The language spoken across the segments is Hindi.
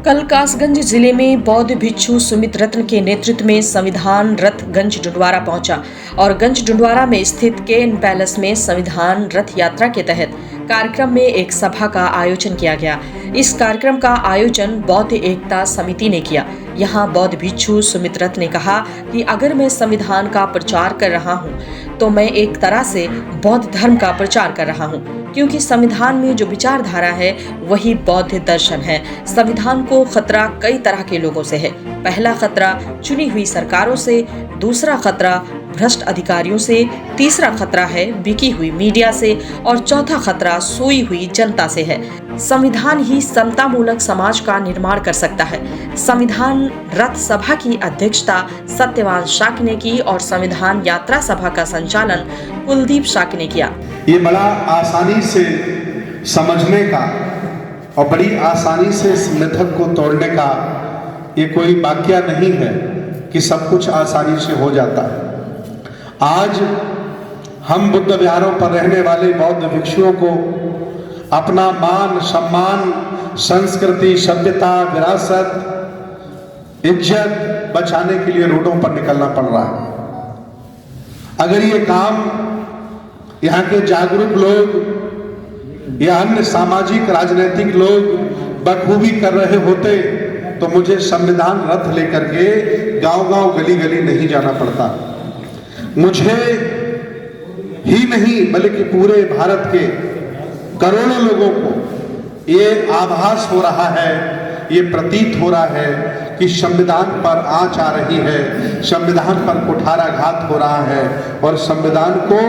कल कासगंज जिले में बौद्ध भिक्षु सुमित रत्न के नेतृत्व में संविधान रथ गंज डुंडवारा पहुंचा और गंज डुंडवारा में स्थित केएन पैलेस में संविधान रथ यात्रा के तहत कार्यक्रम में एक सभा का आयोजन किया गया। इस कार्यक्रम का आयोजन बौद्ध एकता समिति ने किया। यहाँ बौद्ध भिक्षु सुमित रत्न ने कहा कि अगर मैं संविधान का प्रचार कर रहा हूँ तो मैं एक तरह से बौद्ध धर्म का प्रचार कर रहा हूँ, क्योंकि संविधान में जो विचारधारा है वही बौद्ध दर्शन है। संविधान को खतरा कई तरह के लोगों से है। पहला खतरा चुनी हुई सरकारों से, दूसरा खतरा भ्रष्ट अधिकारियों से, तीसरा खतरा है बिकी हुई मीडिया से और चौथा खतरा सोई हुई जनता से है। संविधान ही समतामूलक समाज का निर्माण कर सकता है। संविधान रथ सभा की अध्यक्षता सत्यवान शाक्य ने की और संविधान यात्रा सभा का संचालन कुलदीप शाक्य ने किया। ये बड़ा आसानी से समझने का और बड़ी आसानी से इस मिथक को तोड़ने का ये कोई वाक्य नहीं है कि सब कुछ आसानी से हो जाता है। आज हम बुद्ध विहारों पर रहने वाले बौद्ध भिक्षुओं को अपना मान सम्मान, संस्कृति, सभ्यता, विरासत, इज्जत बचाने के लिए रोडों पर निकलना पड़ रहा है। अगर ये काम यहाँ के जागरूक लोग या अन्य सामाजिक राजनीतिक लोग बखूबी कर रहे होते तो मुझे संविधान रथ लेकर के गांव-गांव, गली-गली नहीं जाना पड़ता। मुझे ही नहीं बल्कि पूरे भारत के करोड़ों लोगों को ये आभास हो रहा है, ये प्रतीत हो रहा है कि संविधान पर आंच आ रही है, संविधान पर कुठाराघात हो रहा है और संविधान को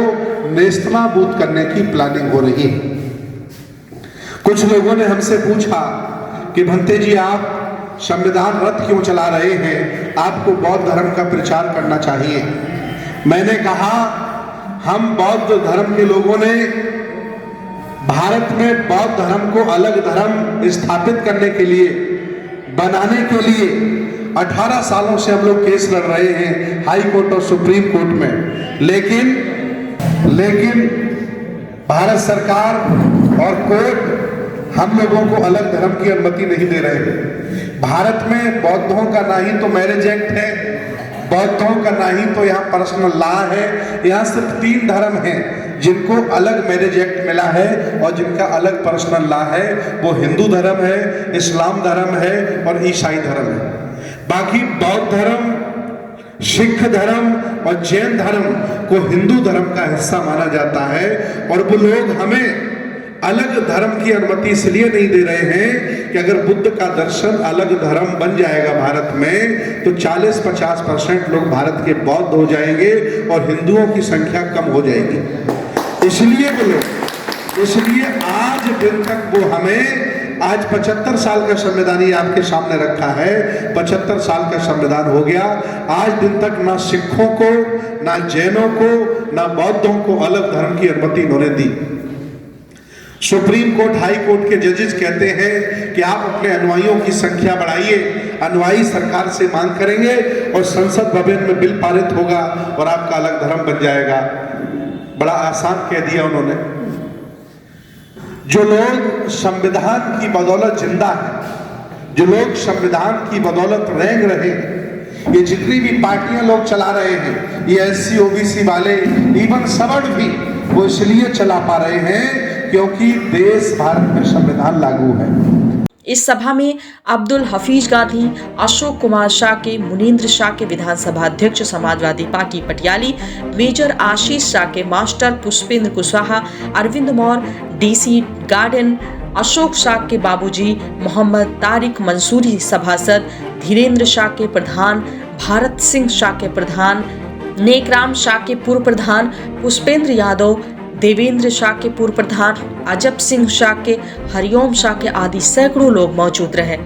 नेस्तनाबूद करने की प्लानिंग हो रही है। कुछ लोगों ने हमसे पूछा कि भंते जी आप संविधान रथ क्यों चला रहे हैं, आपको बौद्ध धर्म का प्रचार करना चाहिए। मैंने कहा हम बौद्ध धर्म के लोगों ने भारत में बौद्ध धर्म को अलग धर्म स्थापित करने के लिए, बनाने के लिए 18 सालों से हम लोग केस लड़ रहे हैं हाई कोर्ट और सुप्रीम कोर्ट में, लेकिन भारत सरकार और कोर्ट हम लोगों को अलग धर्म की अनुमति नहीं दे रहे हैं। भारत में बौद्धों का ना ही तो मैरिज एक्ट है, बौद्धों का ना ही तो यहाँ पर्सनल लॉ है। यहाँ सिर्फ 3 धर्म हैं जिनको अलग मैरिज एक्ट मिला है और जिनका अलग पर्सनल लॉ है। वो हिंदू धर्म है, इस्लाम धर्म है और ईसाई धर्म है। बाकी बौद्ध धर्म, सिख धर्म और जैन धर्म को हिंदू धर्म का हिस्सा माना जाता है और वो लोग हमें अलग धर्म की अनुमति इसलिए नहीं दे रहे हैं कि अगर बुद्ध का दर्शन अलग धर्म बन जाएगा भारत में तो 40-50% लोग भारत के बौद्ध हो जाएंगे और हिंदुओं की संख्या कम हो जाएगी। इसलिए आज दिन तक वो हमें, आज 75 साल का संविधान ही आपके सामने रखा है, 75 साल का संविधान हो गया। आज दिन तक ना सिखों को, ना जैनों को, ना बौद्धों को अलग धर्म की अनुमति इन्होंने दी। सुप्रीम कोर्ट, हाई कोर्ट के जजेस कहते हैं कि आप अपने अनुयायियों की संख्या बढ़ाइए। अनुयायी सरकार से मांग करेंगे और संसद भवन में बिल पारित होगा और आपका अलग धर्म बन जाएगा। बड़ा आसान कह दिया उन्होंने। जो लोग संविधान की बदौलत जिंदा है, जो लोग संविधान की बदौलत रेंग रहे हैं, ये जितनी भी पार्टियां लोग चला रहे हैं, ये SC OBC वाले, इवन सवर्ण भी, वो इसलिए चला पा रहे हैं क्योंकि देश भारत में संविधान लागू है। इस सभा में अब्दुल हफीज गांधी, अशोक कुमार शाक्य, मुनींद्र शाक्य विधानसभा अध्यक्ष Samajwadi party Patiyali, major Ashish Shakya, master Pushpendra Kushwaha, Arvind Maurya, DC garden, Ashok Shakya Babuji, Mohammad Tariq Mansuri सभासद, धीरेन्द्र शाक्य प्रधान, भारत सिंह शाक्य प्रधान, नेकराम शाक्य पूर्व प्रधान, पुष्पेंद्र यादव, देवेंद्र शाक्य पूर्व प्रधान, अजब सिंह शाक्य, हरिओम शाक्य आदि सैकड़ों लोग मौजूद रहे।